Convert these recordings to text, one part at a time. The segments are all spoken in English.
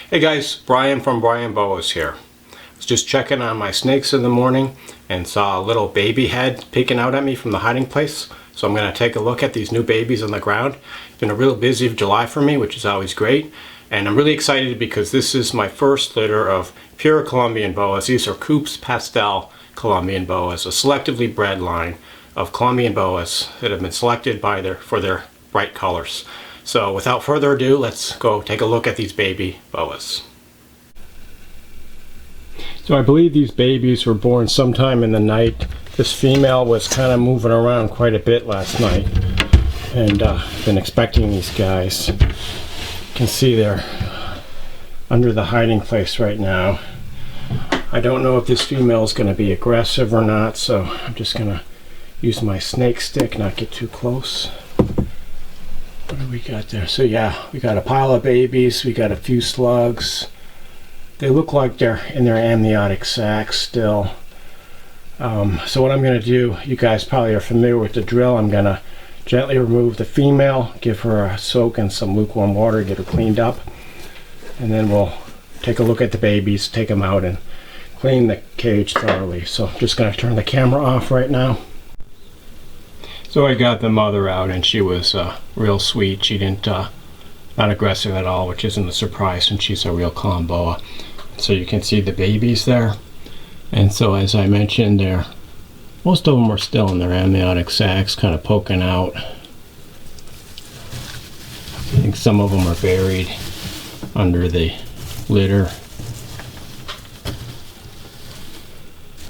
Hey guys, Brian from Boas here. I was just checking on my snakes in the morning and saw a little baby head peeking out at me from the hiding place. So I'm going to take a look at these new babies on the ground. It's been a real busy July for me, which is always great. And I'm really excited because this is my first litter of pure Colombian Boas. These are Kubsch Pastel Colombian Boas, a selectively bred line of Colombian Boas that have been selected for their bright colors. So without further ado, let's go take a look at these baby Boas. So I believe these babies were born sometime in the night. This female was kind of moving around quite a bit last night, and been expecting these guys. You can see they're under the hiding place right now. I don't know if this female is going to be aggressive or not, so I'm just going to use my snake stick, not get too close. What do we got there? So yeah, we got a pile of babies, we got a few slugs. They look like they're in their amniotic sacs still. So what I'm going to do, you guys probably are familiar with the drill. I'm going to gently remove the female, give her a soak in some lukewarm water, get her cleaned up, and then we'll take a look at the babies, take them out and clean the cage thoroughly. So I'm just going to turn the camera off right now. So I got the mother out and she was real sweet. She didn't, not aggressive at all, which isn't a surprise since she's a real Colombian Boa. So you can see the babies there. And so as I mentioned, most of them are still in their amniotic sacs, kind of poking out. I think some of them are buried under the litter.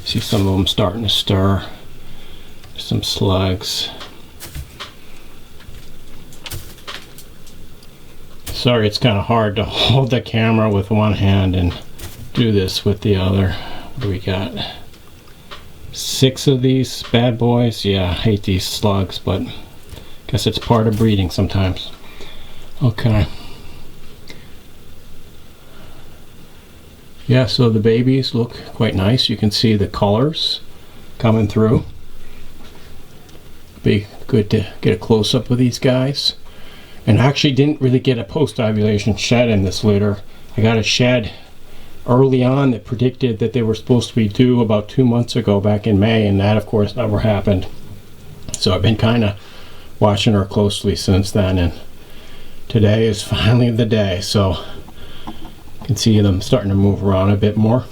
See some of them starting to stir. Some slugs. Sorry, it's kind of hard to hold the camera with one hand and do this with the other. What do we got? 6 of these bad boys. Yeah, I hate these slugs, but I guess it's part of breeding sometimes. Okay. Yeah, so the babies look quite nice. You can see the colors coming through. Be good to get a close-up of these guys. And I actually didn't really get a post-ovulation shed in this litter. I got a shed early on that predicted that they were supposed to be due about 2 months ago back in May, and that of course never happened. So I've been kind of watching her closely since then, and today is finally the day. So you can see them starting to move around a bit more.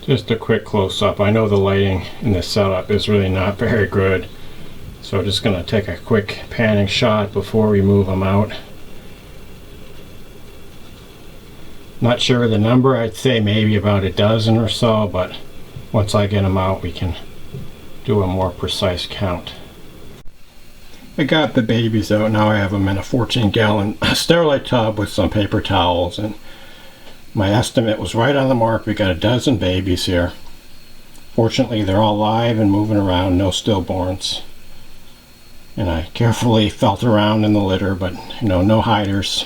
Just a quick close-up. I know the lighting in this setup is really not very good, so I'm just going to take a quick panning shot before we move them out. Not sure of the number. I'd say maybe about a dozen or so, but once I get them out we can do a more precise count. I got the babies out. Now I have them in a 14-gallon Sterilite tub with some paper towels, and my estimate was right on the mark. We got a dozen babies here. Fortunately, they're all live and moving around, no stillborns. And I carefully felt around in the litter, but no hiders.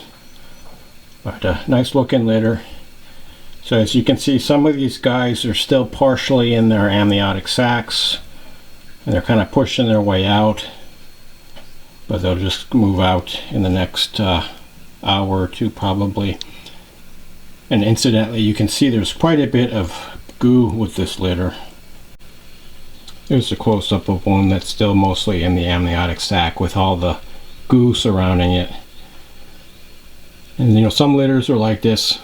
But a nice looking litter. So as you can see, some of these guys are still partially in their amniotic sacs, and they're kind of pushing their way out. But they'll just move out in the next hour or two probably. And incidentally, you can see there's quite a bit of goo with this litter. There's a close-up of one that's still mostly in the amniotic sac with all the goo surrounding it. And some litters are like this.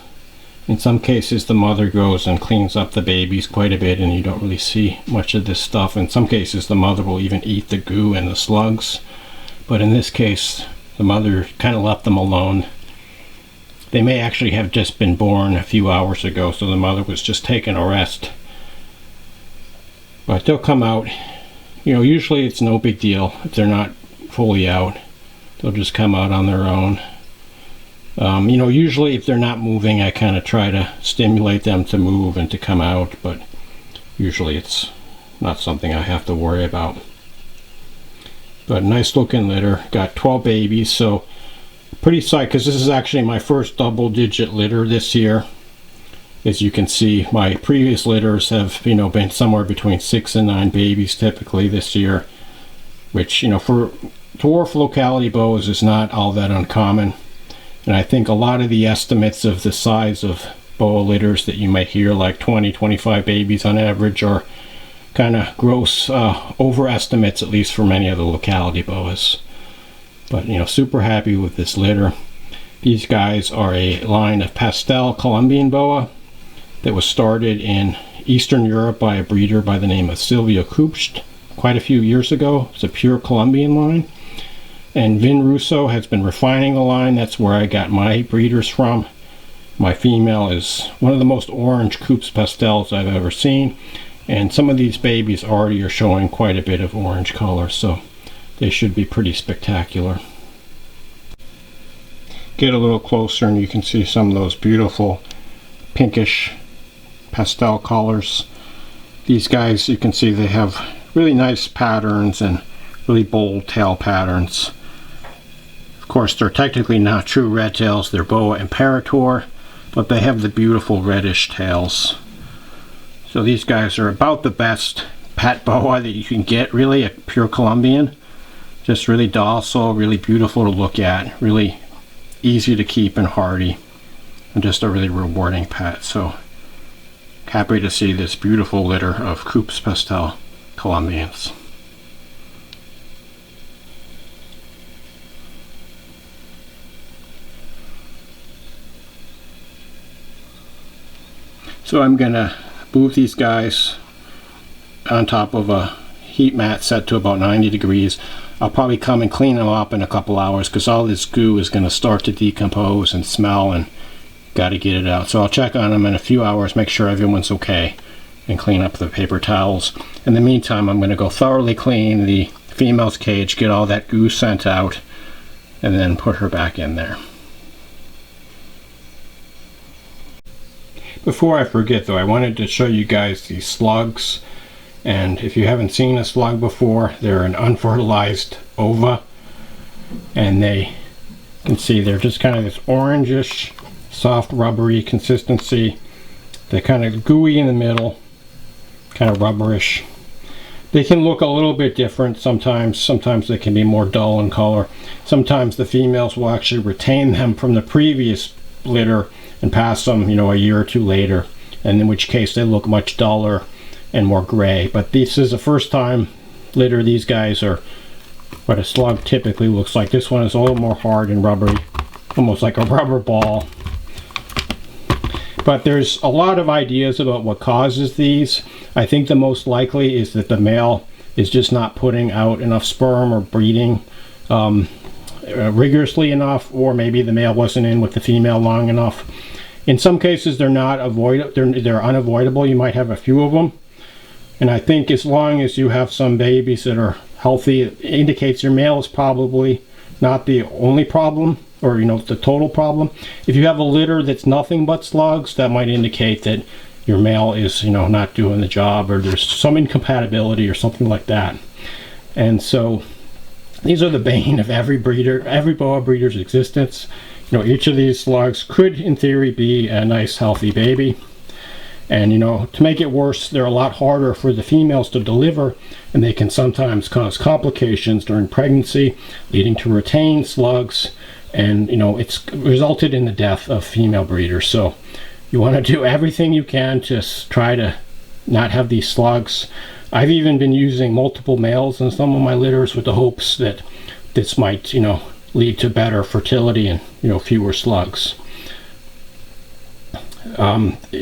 In some cases the mother goes and cleans up the babies quite a bit and you don't really see much of this stuff. In some cases the mother will even eat the goo and the slugs. But in this case the mother kind of left them alone. They may actually have just been born a few hours ago, so the mother was just taking a rest. But they'll come out. Usually it's no big deal if they're not fully out. They'll just come out on their own. Usually if they're not moving, I kind of try to stimulate them to move and to come out, but usually it's not something I have to worry about. But nice looking litter. Got 12 babies, so pretty psyched because this is actually my first double-digit litter this year. As you can see, my previous litters have been somewhere between 6 and 9 babies typically this year, which for dwarf locality boas is not all that uncommon. And I think a lot of the estimates of the size of boa litters that you might hear, like 20-25 babies on average, are kind of gross overestimates, at least for many of the locality boas. But you know, super happy with this litter. These guys are a line of pastel Colombian boa that was started in Eastern Europe by a breeder by the name of Kubsch quite a few years ago. It's a pure Colombian line. And Vin Russo has been refining the line. That's where I got my breeders from. My female is one of the most orange Kubsch pastels I've ever seen. And some of these babies already are showing quite a bit of orange color, so they should be pretty spectacular. Get a little closer and you can see some of those beautiful pinkish pastel colors. These guys, you can see they have really nice patterns and really bold tail patterns. Of course, they're technically not true red tails, they're Boa Imperator, but they have the beautiful reddish tails. So these guys are about the best pet boa that you can get, really, a pure Colombian. Just really docile, really beautiful to look at, really easy to keep and hardy, and just a really rewarding pet. So happy to see this beautiful litter of Kubsch Pastel Colombians. So I'm gonna move these guys on top of a heat mat set to about 90 degrees. I'll probably come and clean them up in a couple hours because all this goo is going to start to decompose and smell, and got to get it out. So I'll check on them in a few hours, make sure everyone's okay, and clean up the paper towels. In the meantime, I'm going to go thoroughly clean the female's cage, get all that goo sent out, and then put her back in there. Before I forget though, I wanted to show you guys these slugs. And if you haven't seen a slug before, they're an unfertilized ova. And you can see they're just kind of this orangish, soft, rubbery consistency. They're kind of gooey in the middle, kind of rubberish. They can look a little bit different sometimes. Sometimes they can be more dull in color. Sometimes the females will actually retain them from the previous litter and pass them, you know, a year or two later, and in which case they look much duller and more gray. But this is a first time litter. These guys are what a slug typically looks like. This one is a little more hard and rubbery, almost like a rubber ball. But there's a lot of ideas about what causes these. I think the most likely is that the male is just not putting out enough sperm or breeding rigorously enough, or maybe the male wasn't in with the female long enough. In some cases they're unavoidable. You might have a few of them, and I think as long as you have some babies that are healthy, it indicates your male is probably not the only problem, or you know, the total problem. If you have a litter that's nothing but slugs, that might indicate that your male is, you know, not doing the job, or there's some incompatibility or something like that. And so these are the bane of every boa breeder's existence. You know, each of these slugs could, in theory, be a nice, healthy baby. And, you know, to make it worse, they're a lot harder for the females to deliver, and they can sometimes cause complications during pregnancy, leading to retained slugs. And, you know, it's resulted in the death of female breeders. So you want to do everything you can to try to not have these slugs. I've even been using multiple males in some of my litters with the hopes that this might, you know, lead to better fertility and, you know, fewer slugs.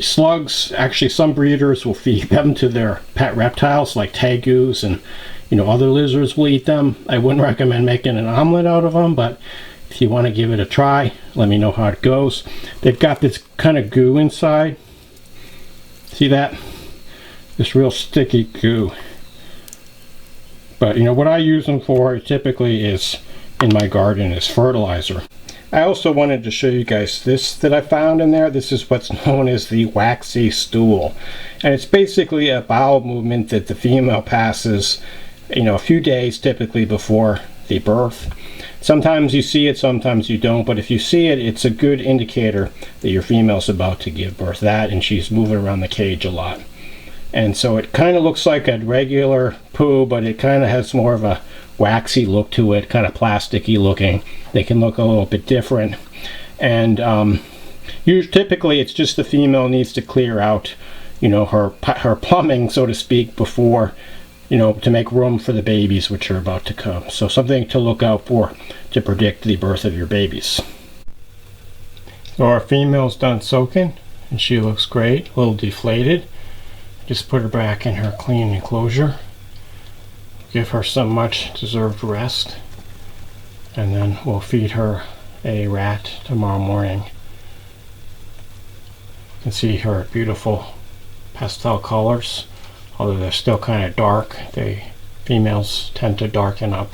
Slugs, actually, some breeders will feed them to their pet reptiles like tegus, and, you know, other lizards will eat them. I wouldn't recommend making an omelet out of them, but if you want to give it a try, let me know how it goes. They've got this kind of goo inside. See that? This real sticky goo. But, you know, what I use them for typically is, in my garden, is fertilizer. I also wanted to show you guys this that I found in there. This is what's known as the waxy stool. And it's basically a bowel movement that the female passes, you know, a few days typically before the birth. Sometimes you see it, sometimes you don't, but if you see it, it's a good indicator that your female's about to give birth. That, and she's moving around the cage a lot. And so it kind of looks like a regular poo, but it kind of has more of a waxy look to it, kind of plasticky looking. They can look a little bit different. And typically it's just the female needs to clear out, you know, her plumbing, so to speak, before, you know, to make room for the babies which are about to come. So something to look out for to predict the birth of your babies. So our female's done soaking and she looks great, a little deflated. Just put her back in her clean enclosure. Give her some much deserved rest. And then we'll feed her a rat tomorrow morning. You can see her beautiful pastel colors, although they're still kind of dark. Females tend to darken up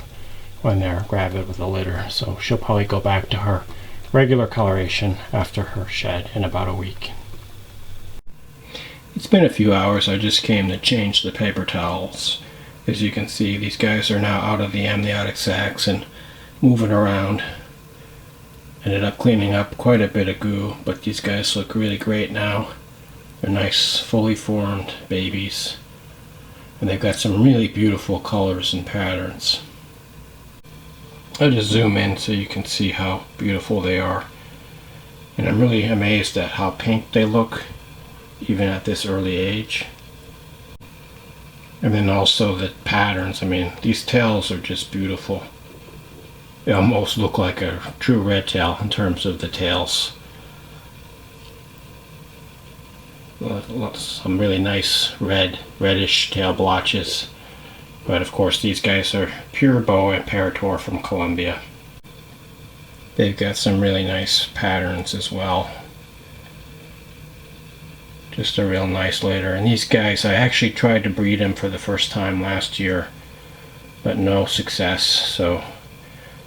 when they're gravid with a litter, so she'll probably go back to her regular coloration after her shed in about a week. It's been a few hours. I just came to change the paper towels. As you can see, these guys are now out of the amniotic sacs and moving around. Ended up cleaning up quite a bit of goo, but these guys look really great now. They're nice, fully formed babies. And they've got some really beautiful colors and patterns. I'll just zoom in so you can see how beautiful they are. And I'm really amazed at how pink they look, even at this early age. And then also the patterns. I mean, these tails are just beautiful. They almost look like a true red tail in terms of the tails. Some really nice reddish tail blotches. But of course these guys are pure Boa Imperator from Colombia. They've got some really nice patterns as well. Just a real nice litter. And these guys, I actually tried to breed them for the first time last year, but no success. So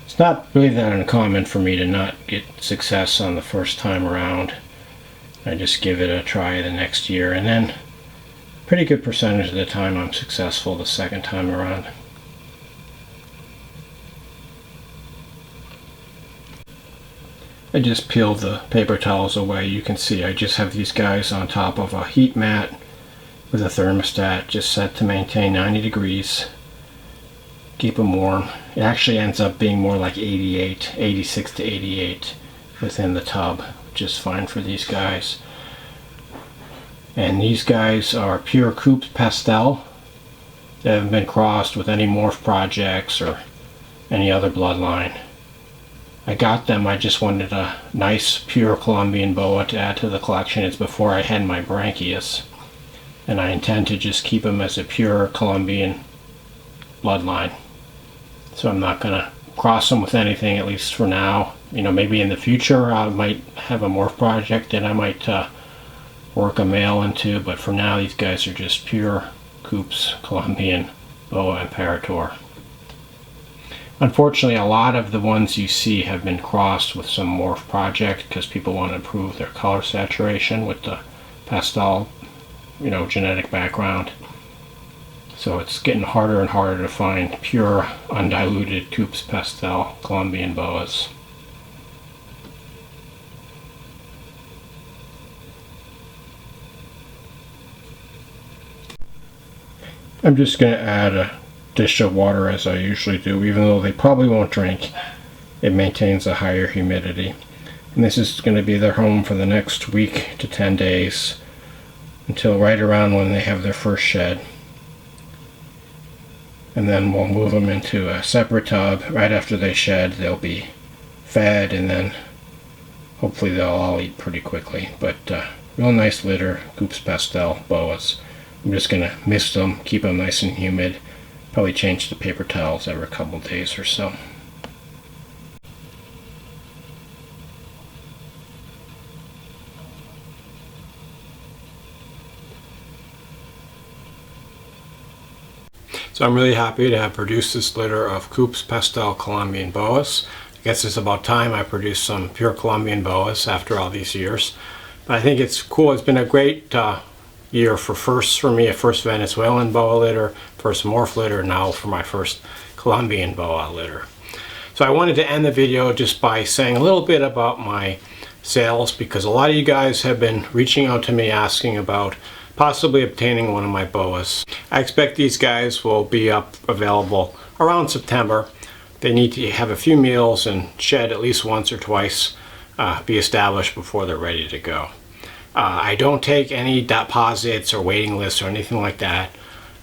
it's not really that uncommon for me to not get success on the first time around. I just give it a try the next year, and then pretty good percentage of the time I'm successful the second time around. I just peeled the paper towels away. You can see I just have these guys on top of a heat mat with a thermostat just set to maintain 90 degrees. Keep them warm. It actually ends up being more like 86 to 88 within the tub, which is fine for these guys. And these guys are pure Kubsch Pastel. They haven't been crossed with any morph projects or any other bloodline. I got them, I just wanted a nice pure Colombian Boa to add to the collection. It's before I had my branchias. And I intend to just keep them as a pure Colombian bloodline. So I'm not going to cross them with anything, at least for now. You know, maybe in the future I might have a morph project that I might work a male into, but for now these guys are just pure Kubsch Colombian Boa Imperator. Unfortunately, a lot of the ones you see have been crossed with some morph project because people want to improve their color saturation with the pastel, you know, genetic background. So it's getting harder and harder to find pure, undiluted Kubsch Pastel Colombian Boas. I'm just going to add a dish of water as I usually do, even though they probably won't drink. It maintains a higher humidity. And this is going to be their home for the next week to 10 days until right around when they have their first shed. And then we'll move them into a separate tub. Right after they shed, they'll be fed, and then hopefully they'll all eat pretty quickly. But real nice litter, Kubsch Pastel Boas. I'm just going to mist them, keep them nice and humid. Probably change the paper towels every couple days or so. So I'm really happy to have produced this litter of Kubsch Pastel Colombian Boas. I guess it's about time I produced some pure Colombian Boas after all these years. But I think it's cool. It's been a great year for firsts for me. A first Venezuelan Boa litter, first morph litter, now for my first Colombian Boa litter. So I wanted to end the video just by saying a little bit about my sales, because a lot of you guys have been reaching out to me asking about possibly obtaining one of my Boas. I expect these guys will be up available around September. They need to have a few meals and shed at least once or twice be established before they're ready to go. I don't take any deposits or waiting lists or anything like that.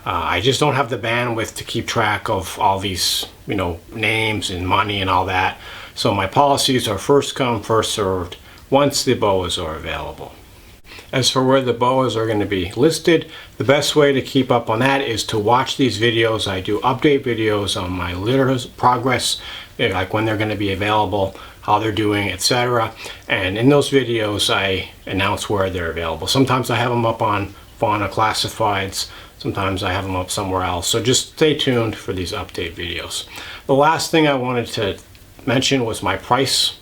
I just don't have the bandwidth to keep track of all these, names and money and all that. So my policies are first come, first served once the boas are available. As for where the boas are going to be listed, the best way to keep up on that is to watch these videos. I do update videos on my litter progress, like when they're going to be available, how they're doing, etc. And in those videos, I announce where they're available. Sometimes I have them up on Fauna Classifieds. Sometimes I have them up somewhere else. So just stay tuned for these update videos. The last thing I wanted to mention was my prices.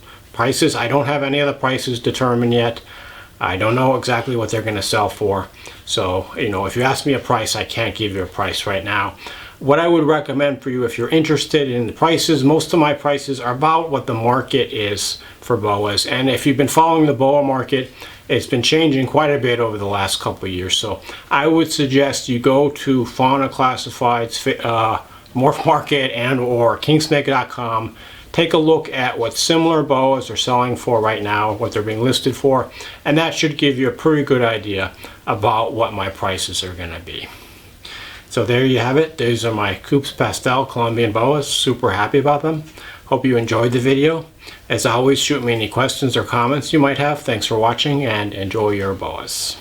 I don't have any of the prices determined yet. I don't know exactly what they're going to sell for. So, if you ask me a price, I can't give you a price right now. What I would recommend for you, if you're interested in the prices, most of my prices are about what the market is for boas. And if you've been following the boa market, it's been changing quite a bit over the last couple of years. So I would suggest you go to Fauna Classifieds, Morph Market, and or kingsnake.com. Take a look at what similar boas are selling for right now, what they're being listed for, and that should give you a pretty good idea about what my prices are going to be. So there you have it. These are my Kubsch Pastel Colombian Boas. Super happy about them. Hope you enjoyed the video. As always, shoot me any questions or comments you might have. Thanks for watching and enjoy your boas.